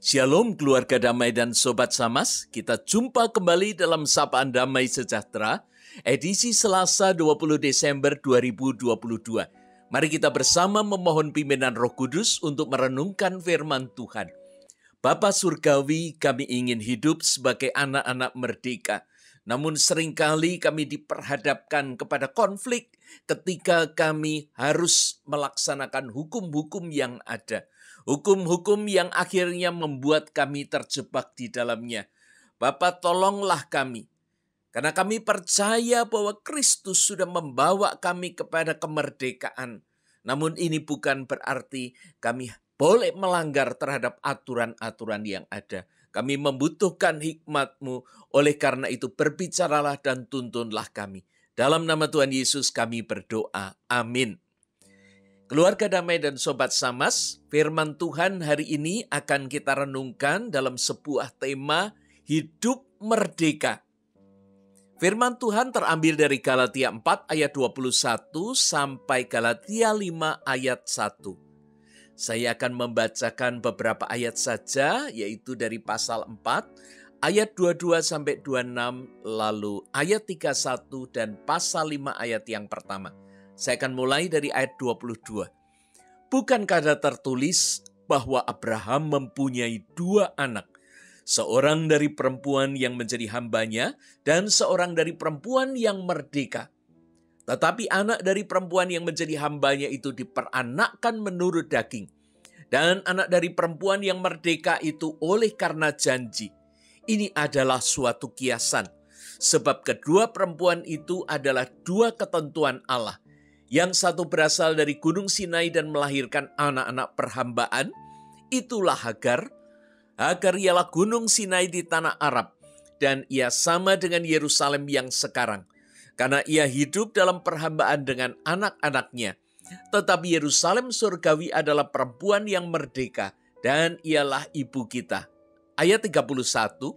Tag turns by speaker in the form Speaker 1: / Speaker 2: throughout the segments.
Speaker 1: Shalom keluarga damai dan sobat Samas, kita jumpa kembali dalam Sapaan Damai Sejahtera, edisi Selasa 20 Desember 2022. Mari kita bersama memohon pimpinan Roh Kudus untuk merenungkan firman Tuhan. Bapa Surgawi, kami ingin hidup sebagai anak-anak merdeka. Namun seringkali kami diperhadapkan kepada konflik ketika kami harus melaksanakan hukum-hukum yang ada. Hukum-hukum yang akhirnya membuat kami terjebak di dalamnya. Bapa, tolonglah kami. Karena kami percaya bahwa Kristus sudah membawa kami kepada kemerdekaan. Namun ini bukan berarti kami boleh melanggar terhadap aturan-aturan yang ada. Kami membutuhkan hikmat-Mu, oleh karena itu berbicaralah dan tuntunlah kami. Dalam nama Tuhan Yesus kami berdoa. Amin. Keluarga damai dan sobat Samas, firman Tuhan hari ini akan kita renungkan dalam sebuah tema hidup merdeka. Firman Tuhan terambil dari Galatia 4 ayat 21 sampai Galatia 5 ayat 1. Saya akan membacakan beberapa ayat saja, yaitu dari pasal 4, ayat 22 sampai 26, lalu ayat 31 dan pasal 5 ayat yang pertama. Saya akan mulai dari ayat 22. Bukankah ada tertulis bahwa Abraham mempunyai dua anak, seorang dari perempuan yang menjadi hambanya dan seorang dari perempuan yang merdeka. Tetapi anak dari perempuan yang menjadi hambanya itu diperanakkan menurut daging, dan anak dari perempuan yang merdeka itu oleh karena janji. Ini adalah suatu kiasan, sebab kedua perempuan itu adalah dua ketentuan Allah. Yang satu berasal dari Gunung Sinai dan melahirkan anak-anak perhambaan, itulah Hagar. Hagar ialah Gunung Sinai di tanah Arab, dan ia sama dengan Yerusalem yang sekarang, karena ia hidup dalam perhambaan dengan anak-anaknya. Tetapi Yerusalem surgawi adalah perempuan yang merdeka, dan ialah ibu kita. Ayat 31,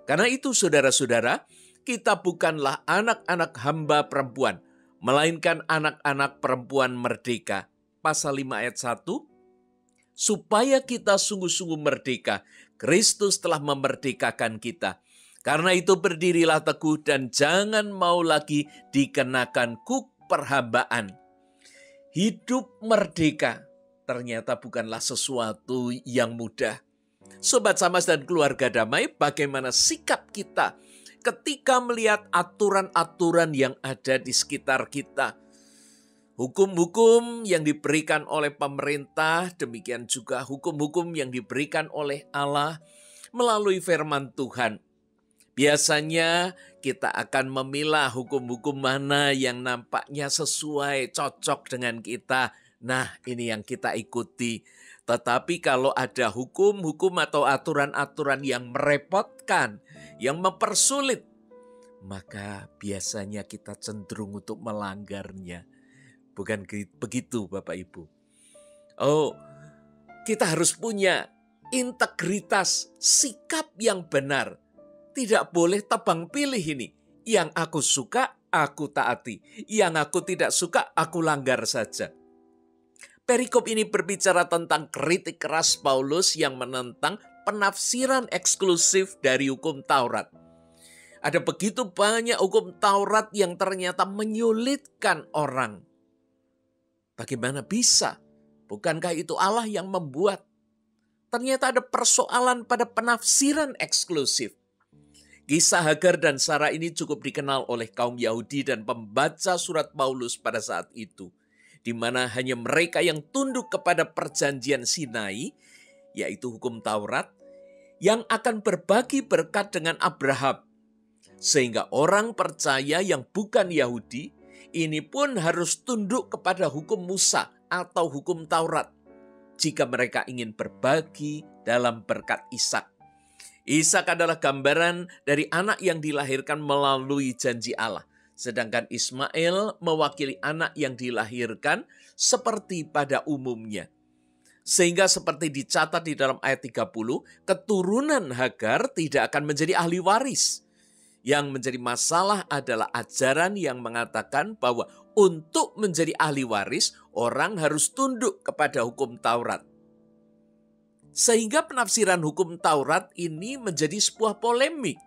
Speaker 1: karena itu saudara-saudara, kita bukanlah anak-anak hamba perempuan, melainkan anak-anak perempuan merdeka. Pasal 5 ayat 1, supaya kita sungguh-sungguh merdeka, Kristus telah memerdekakan kita. Karena itu berdirilah teguh dan jangan mau lagi dikenakan kuk perhambaan. Hidup merdeka ternyata bukanlah sesuatu yang mudah. Sobat Samas dan keluarga damai, bagaimana sikap kita ketika melihat aturan-aturan yang ada di sekitar kita? Hukum-hukum yang diberikan oleh pemerintah, demikian juga hukum-hukum yang diberikan oleh Allah melalui firman Tuhan. Biasanya kita akan memilah hukum-hukum mana yang nampaknya sesuai, cocok dengan kita. Nah, ini yang kita ikuti. Tetapi kalau ada hukum-hukum atau aturan-aturan yang merepotkan, yang mempersulit, maka biasanya kita cenderung untuk melanggarnya. Bukan begitu Bapak Ibu. Oh, kita harus punya integritas, sikap yang benar. Tidak boleh tebang pilih ini. Yang aku suka, aku taati. Yang aku tidak suka, aku langgar saja. Perikop ini berbicara tentang kritik keras Paulus yang menentang penafsiran eksklusif dari hukum Taurat. Ada begitu banyak hukum Taurat yang ternyata menyulitkan orang. Bagaimana bisa? Bukankah itu Allah yang membuat? Ternyata ada persoalan pada penafsiran eksklusif. Kisah Hagar dan Sarah ini cukup dikenal oleh kaum Yahudi dan pembaca surat Paulus pada saat itu, di mana hanya mereka yang tunduk kepada perjanjian Sinai, yaitu hukum Taurat, yang akan berbagi berkat dengan Abraham. Sehingga orang percaya yang bukan Yahudi, ini pun harus tunduk kepada hukum Musa atau hukum Taurat, jika mereka ingin berbagi dalam berkat Ishak. Ishak adalah gambaran dari anak yang dilahirkan melalui janji Allah. Sedangkan Ismail mewakili anak yang dilahirkan seperti pada umumnya. Sehingga seperti dicatat di dalam ayat 30, keturunan Hagar tidak akan menjadi ahli waris. Yang menjadi masalah adalah ajaran yang mengatakan bahwa untuk menjadi ahli waris, orang harus tunduk kepada hukum Taurat. Sehingga penafsiran hukum Taurat ini menjadi sebuah polemik.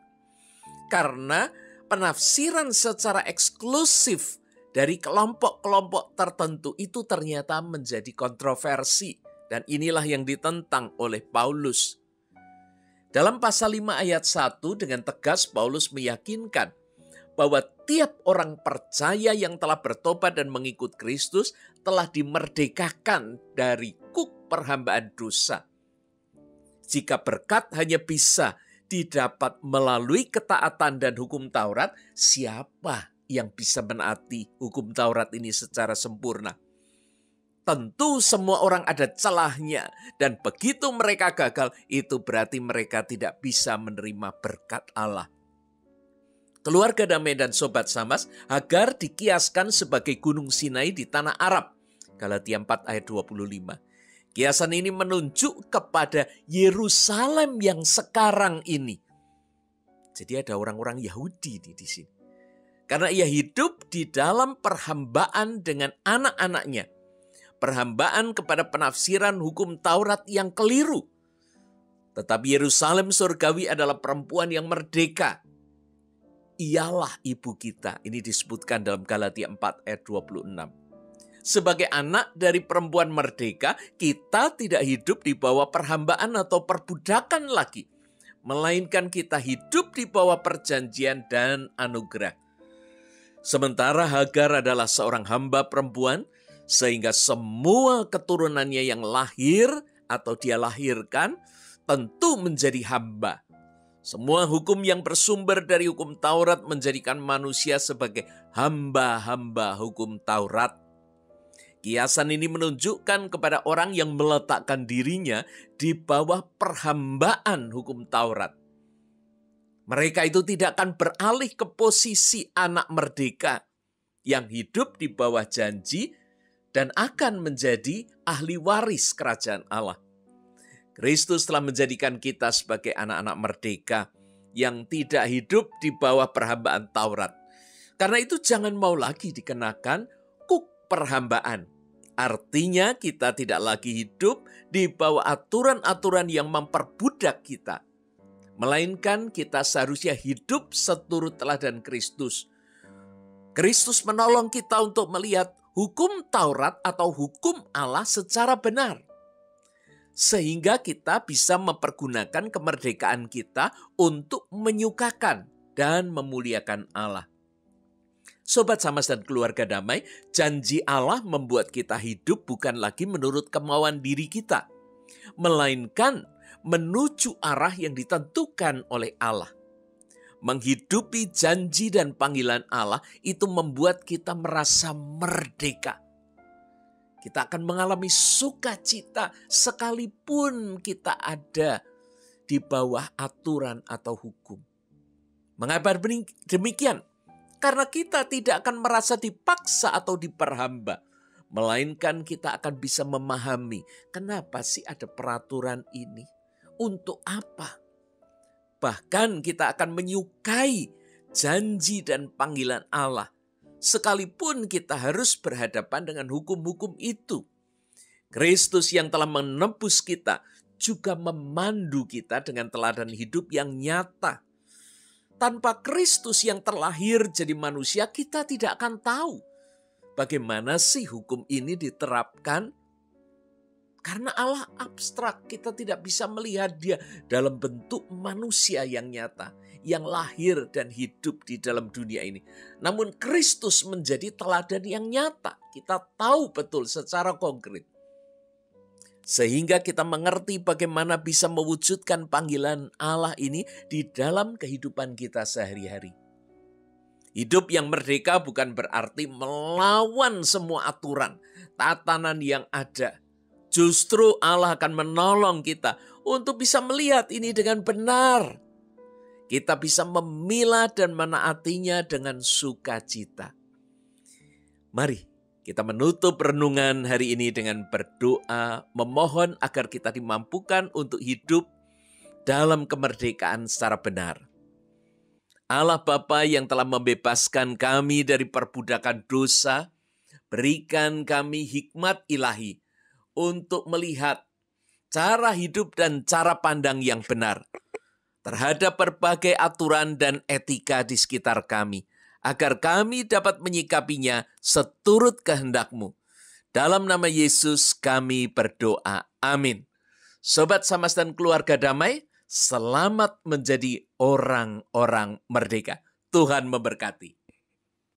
Speaker 1: Karena penafsiran secara eksklusif dari kelompok-kelompok tertentu itu ternyata menjadi kontroversi. Dan inilah yang ditentang oleh Paulus. Dalam pasal 5 ayat 1 dengan tegas Paulus meyakinkan bahwa tiap orang percaya yang telah bertobat dan mengikut Kristus telah dimerdekakan dari kuk perhambaan dosa. Jika berkat hanya bisa didapat melalui ketaatan dan hukum Taurat, siapa yang bisa menaati hukum Taurat ini secara sempurna? Tentu semua orang ada celahnya, dan begitu mereka gagal, itu berarti mereka tidak bisa menerima berkat Allah. Keluarga damai dan sobat Samas, Hagar dikiaskan sebagai gunung Sinai di tanah Arab. Galatia 4 ayat 25. Kiasan ini menunjuk kepada Yerusalem yang sekarang ini. Jadi ada orang-orang Yahudi di sini. Karena ia hidup di dalam perhambaan dengan anak-anaknya. Perhambaan kepada penafsiran hukum Taurat yang keliru. Tetapi Yerusalem surgawi adalah perempuan yang merdeka. Ialah ibu kita. Ini disebutkan dalam Galatia 4 ayat 26. Sebagai anak dari perempuan merdeka, kita tidak hidup di bawah perhambaan atau perbudakan lagi. Melainkan kita hidup di bawah perjanjian dan anugerah. Sementara Hagar adalah seorang hamba perempuan, sehingga semua keturunannya yang lahir atau dia lahirkan tentu menjadi hamba. Semua hukum yang bersumber dari hukum Taurat menjadikan manusia sebagai hamba-hamba hukum Taurat. Kiasan ini menunjukkan kepada orang yang meletakkan dirinya di bawah perhambaan hukum Taurat. Mereka itu tidak akan beralih ke posisi anak merdeka yang hidup di bawah janji dan akan menjadi ahli waris kerajaan Allah. Kristus telah menjadikan kita sebagai anak-anak merdeka yang tidak hidup di bawah perhambaan Taurat. Karena itu jangan mau lagi dikenakan kuk perhambaan. Artinya kita tidak lagi hidup di bawah aturan-aturan yang memperbudak kita. Melainkan kita seharusnya hidup seturut teladan Kristus. Kristus menolong kita untuk melihat hukum Taurat atau hukum Allah secara benar. Sehingga kita bisa mempergunakan kemerdekaan kita untuk menyukakan dan memuliakan Allah. Sobat Samas dan keluarga damai, janji Allah membuat kita hidup bukan lagi menurut kemauan diri kita, melainkan menuju arah yang ditentukan oleh Allah. Menghidupi janji dan panggilan Allah itu membuat kita merasa merdeka. Kita akan mengalami sukacita sekalipun kita ada di bawah aturan atau hukum. Mengapa demikian? Karena kita tidak akan merasa dipaksa atau diperhamba. Melainkan kita akan bisa memahami kenapa sih ada peraturan ini. Untuk apa? Bahkan kita akan menyukai janji dan panggilan Allah. Sekalipun kita harus berhadapan dengan hukum-hukum itu. Kristus yang telah menebus kita juga memandu kita dengan teladan hidup yang nyata. Tanpa Kristus yang terlahir jadi manusia, kita tidak akan tahu bagaimana sih hukum ini diterapkan. Karena Allah abstrak, kita tidak bisa melihat dia dalam bentuk manusia yang nyata, yang lahir dan hidup di dalam dunia ini. Namun Kristus menjadi teladan yang nyata, kita tahu betul secara konkret. Sehingga kita mengerti bagaimana bisa mewujudkan panggilan Allah ini di dalam kehidupan kita sehari-hari. Hidup yang merdeka bukan berarti melawan semua aturan, tatanan yang ada. Justru Allah akan menolong kita untuk bisa melihat ini dengan benar. Kita bisa memilah dan menaatinya dengan sukacita. Mari kita menutup renungan hari ini dengan berdoa, memohon agar kita dimampukan untuk hidup dalam kemerdekaan secara benar. Allah Bapa yang telah membebaskan kami dari perbudakan dosa, berikan kami hikmat ilahi untuk melihat cara hidup dan cara pandang yang benar terhadap berbagai aturan dan etika di sekitar kami, agar kami dapat menyikapinya seturut kehendak-Mu. Dalam nama Yesus kami berdoa. Amin. Sobat Samas dan keluarga damai, selamat menjadi orang-orang merdeka. Tuhan memberkati.